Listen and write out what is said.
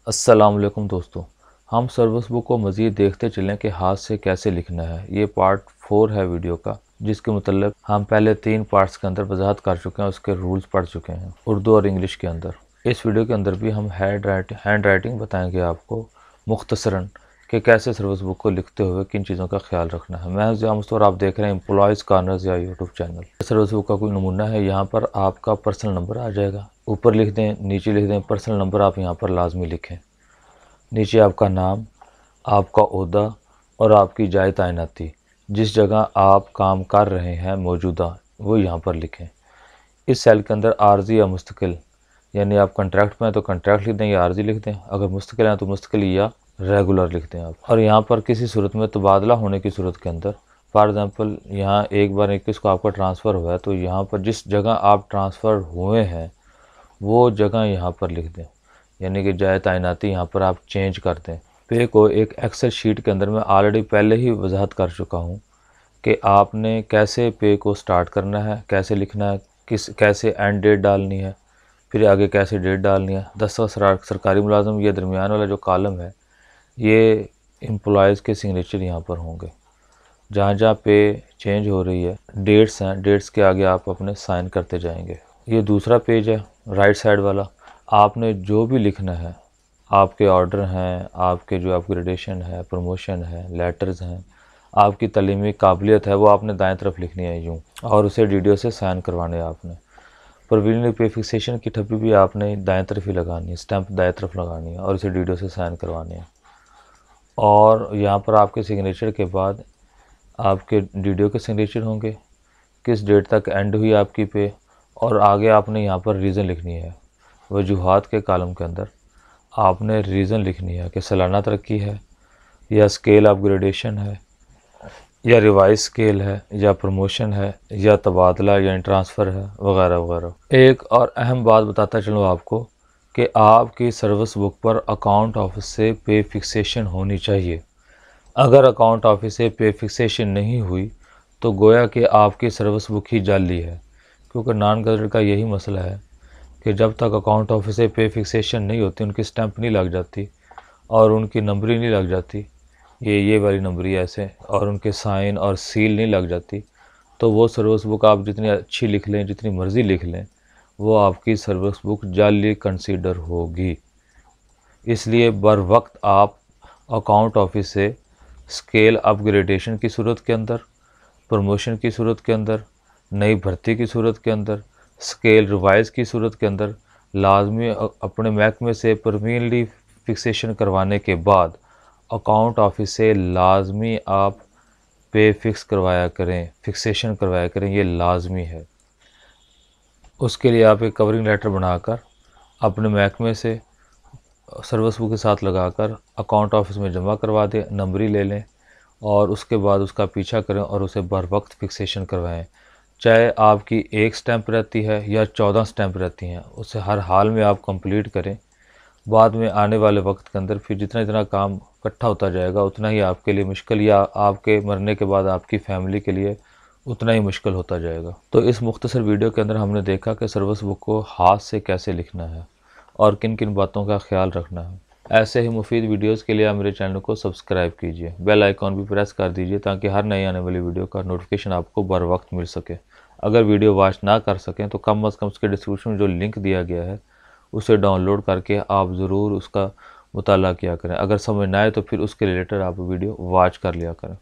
अस्सलाम वालेकुम दोस्तों, हम सर्विस बुक को मज़ीद देखते चलें कि हाथ से कैसे लिखना है। ये पार्ट 4 है वीडियो का, जिसके मतलब हम पहले 3 पार्ट्स के अंदर वजाहत कर चुके हैं, उसके रूल्स पढ़ चुके हैं उर्दू और इंग्लिश के अंदर। इस वीडियो के अंदर भी हम हैंड राइटिंग बताएंगे आपको मुख्तसरन कि कैसे सर्विस बुक को लिखते हुए किन चीज़ों का ख्याल रखना है। मैं आमतौर आप देख रहे हैं एम्प्लॉयज़ कॉर्नर्स या यूट्यूब चैनल। सर्विस बुक का कोई नमूना है, यहाँ पर आपका पर्सनल नंबर आ जाएगा, ऊपर लिख दें, नीचे लिख दें, पर्सनल नंबर आप यहाँ पर लाजमी लिखें। नीचे आपका नाम, आपका ओहदा और आपकी जाए तैनाती, जिस जगह आप काम कर रहे हैं मौजूदा, वो यहाँ पर लिखें। इस सेल के अंदर आर्जी या मुस्तकिल, यानी आप कॉन्ट्रैक्ट में हैं तो कॉन्ट्रैक्ट लिख दें या आर्जी लिख दें, अगर मुस्तकिल हैं तो मुस्तकिल या रेगुलर लिख दें आप। और यहाँ पर किसी सूरत में तबादला होने की सूरत के अंदर, फॉर एग्ज़ाम्पल यहाँ एक बार 21 को आपका ट्रांसफ़र हुआ है, तो यहाँ पर जिस जगह आप ट्रांसफ़र हुए हैं वो जगह यहाँ पर लिख दें, यानी कि जाए तैनाती यहाँ पर आप चेंज कर दें। पे को एक एक्सेल शीट के अंदर मैं ऑलरेडी पहले ही वजाहत कर चुका हूँ कि आपने कैसे पे को स्टार्ट करना है, कैसे लिखना है, कैसे एंड डेट डालनी है, फिर आगे कैसे डेट डालनी है। 10 सरकारी मुलाजम, ये दरमियान वाला जो कॉलम है ये एम्प्लॉयज़ के सिग्नेचर यहाँ पर होंगे। जहाँ जहाँ पे चेंज हो रही है, डेट्स हैं, डेट्स के आगे आप अपने साइन करते जाएंगे। ये दूसरा पेज है राइट साइड वाला। आपने जो भी लिखना है, आपके ऑर्डर हैं, आपके जो अपग्रेडेशन है, प्रमोशन है, लेटर्स हैं, आपकी तलीमी काबिलियत है, वो आपने दाएं तरफ लिखनी है यूँ, और उसे डीडीओ से साइन करवाने हैं आपने। प्रोविजनल पे फिक्सेशन की ठप्पी भी आपने दाएं तरफ ही लगानी है, स्टैंप दाएं तरफ लगानी है और उसे डीडीओ से साइन करवानी है। और यहाँ पर आपके सिग्नेचर के बाद आपके डीडीओ के सिग्नेचर होंगे, किस डेट तक एंड हुई आपकी पे, और आगे आपने यहाँ पर रीज़न लिखनी है। वजूहात के कॉलम के अंदर आपने रीज़न लिखनी है कि सालाना तरक्की है, या स्केल अपग्रेडेशन है, या रिवाइज स्केल है, या प्रमोशन है, या तबादला या ट्रांसफ़र है, वगैरह वगैरह। एक और अहम बात बताता चलूँ आपको कि आपकी सर्विस बुक पर अकाउंट ऑफिस से पे फिक्सेशन होनी चाहिए। अगर अकाउंट ऑफिस से पे फिक्सेशन नहीं हुई तो गोया कि आपकी सर्विस बुक ही जाली है, क्योंकि नॉन गज़टेड का यही मसला है कि जब तक अकाउंट ऑफिस से पे फिक्सेशन नहीं होती, उनकी स्टैंप नहीं लग जाती और उनकी नंबरी नहीं लग जाती, ये वाली नंबरी ऐसे, और उनके साइन और सील नहीं लग जाती, तो वो सर्विस बुक आप जितनी अच्छी लिख लें, जितनी मर्ज़ी लिख लें, वो आपकी सर्विस बुक जाली कंसीडर होगी। इसलिए बर वक्त आप अकाउंट ऑफिस से स्केल अपग्रेडेशन की सूरत के अंदर, प्रमोशन की सूरत के अंदर, नई भर्ती की सूरत के अंदर, स्केल रिवाइज़ की सूरत के अंदर लाजमी अपने महकमे से परमानेंटली फिक्सेशन करवाने के बाद अकाउंट ऑफिस से लाजमी आप पे फिक्स करवाया करें, फिक्सेशन करवाया करें, ये लाजमी है। उसके लिए आप एक कवरिंग लेटर बनाकर अपने महकमे से सर्विस बुक के साथ लगाकर अकाउंट ऑफिस में जमा करवा दें, नंबरी ले लें और उसके बाद उसका पीछा करें और उसे बर वक्त फिक्सेशन करवाएं। चाहे आपकी एक स्टैंप रहती है या 14 स्टैंप रहती हैं, उसे हर हाल में आप कंप्लीट करें। बाद में आने वाले वक्त के अंदर फिर जितना जितना काम इकट्ठा होता जाएगा उतना ही आपके लिए मुश्किल, या आपके मरने के बाद आपकी फ़ैमिली के लिए उतना ही मुश्किल होता जाएगा। तो इस मुख्तसर वीडियो के अंदर हमने देखा कि सर्विस बुक को हाथ से कैसे लिखना है और किन किन बातों का ख्याल रखना है। ऐसे ही मुफीद वीडियोस के लिए आप मेरे चैनल को सब्सक्राइब कीजिए, बेल आइकॉन भी प्रेस कर दीजिए ताकि हर नई आने वाली वीडियो का नोटिफिकेशन आपको बर वक्त मिल सके। अगर वीडियो वॉच ना कर सकें तो कम अज़ कम उसके डिस्क्रिप्शन में जो लिंक दिया गया है उसे डाउनलोड करके आप ज़रूर उसका मुताला किया करें। अगर समझ ना आए तो फिर उसके रिलेटेड आप वीडियो वॉच कर लिया करें।